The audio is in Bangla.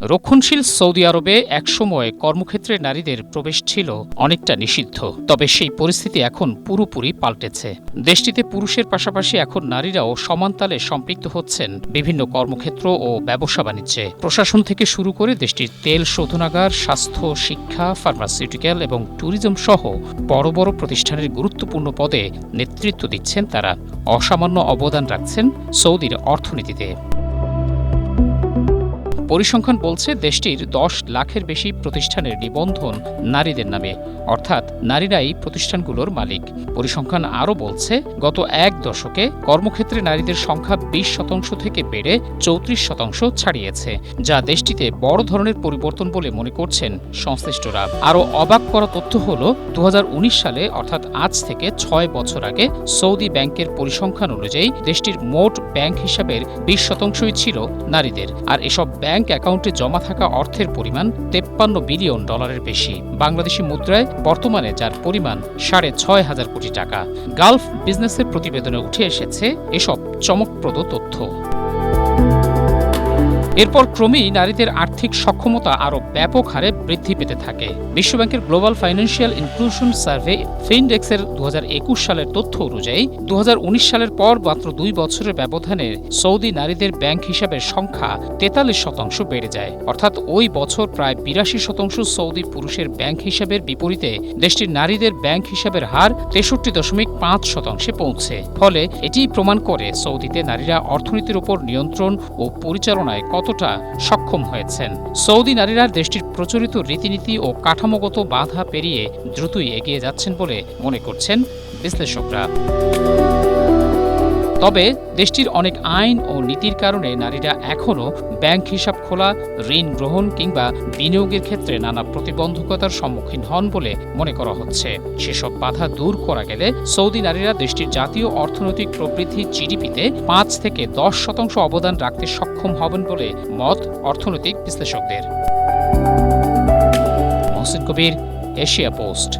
রক্ষণশীল সৌদি আরবে একসময় কর্মক্ষেত্রে নারীদের প্রবেশ ছিল অনেকটা নিষিদ্ধ। তবে সেই পরিস্থিতি এখন পুরোপুরি পাল্টেছে। দেশটিতে পুরুষের পাশাপাশি এখন নারীরাও সমান তালে সম্পৃক্ত হচ্ছেন বিভিন্ন কর্মক্ষেত্র ও ব্যবসা বাণিজ্যে। প্রশাসন থেকে শুরু করে দেশটির তেল শোধনাগার, স্বাস্থ্য, শিক্ষা, ফার্মাসিউটিক্যাল এবং ট্যুরিজম সহ বড় বড় প্রতিষ্ঠানের গুরুত্বপূর্ণ পদে নেতৃত্ব দিচ্ছেন তারা। অসামান্য অবদান রাখছেন সৌদির অর্থনীতিতে। পরিসংখ্যান বলছে দেশটির 10 লাখের বেশি প্রতিষ্ঠানের নিবন্ধন নারীদের নামে, অর্থাৎ নারীরাই প্রতিষ্ঠানগুলোর মালিক। পরিসংখ্যান আরও বলছে গত এক দশকে কর্মক্ষেত্রে নারীদের সংখ্যা 20% থেকে বেড়ে 34% ছাড়িয়েছে, যা দেশটিতে বড় ধরনের পরিবর্তন বলে মনে করছেন সংশ্লিষ্টরা। আরও অবাক করা তথ্য হল 2019 সালে, অর্থাৎ আজ থেকে 6 বছর আগে সৌদি ব্যাংকের পরিসংখ্যান অনুযায়ী দেশটির মোট ব্যাংক হিসাবের 20%ই ছিল নারীদের। আর এসব ব্যাংক অ্যাকাউন্টে জমা থাকা অর্থের পরিমাণ $53 বিলিয়ন বেশি। বাংলাদেশি মুদ্রায় বর্তমানে যার পরিমাণ 6,500 কোটি টাকা। গালফ বিজনেসের প্রতিবেদনে উঠে এসেছে এসব চমকপ্রদ তথ্য। এরপর ক্রমেই নারীদের আর্থিক সক্ষমতা আরও ব্যাপক হারে বৃদ্ধি পেতে থাকে। বিশ্বব্যাংকের গ্লোবাল ফাইন্যান্সিয়াল ইনক্লুশন সার্ভে ফিনডেক্সের 2021 সালের তথ্য অনুযায়ী 2019 সালের পর মাত্র 2 বছরের ব্যবধানে সৌদি নারীদের ব্যাংক হিসাবের সংখ্যা 43% বেড়ে যায়। অর্থাৎ ওই বছর প্রায় 82% সৌদি পুরুষের ব্যাংক হিসাবের বিপরীতে দেশটির নারীদের ব্যাংক হিসাবের হার 63.5% পৌঁছে। ফলে এটিই প্রমাণ করে সৌদিতে নারীরা অর্থনীতির উপর নিয়ন্ত্রণ ও পরিচালনায় কতটা সক্ষম হয়েছেন। সৌদি নারীরা দেশটির প্রচলিত রীতিনীতি ও কাঠামোগত বাধা পেরিয়ে দ্রুতই এগিয়ে যাচ্ছেন বলে মনে করছেন বিশ্লেষকরা। তবে দেশটির অনেক আইন ও নীতির কারণে নারীরা এখনও ব্যাংক হিসাব খোলা, ঋণ গ্রহণ কিংবা বিনিয়োগের ক্ষেত্রে নানা প্রতিবন্ধকতার সম্মুখীন হন বলে মনে করা হচ্ছে। সেসব বাধা দূর করা গেলে সৌদি নারীরা দেশটির জাতীয় অর্থনৈতিক প্রবৃদ্ধি জিডিপিতে 5 থেকে 10% অবদান রাখতে সক্ষম হবেন বলে মত অর্থনৈতিক বিশ্লেষকদের। মহসিন কবির, এশিয়া পোস্ট।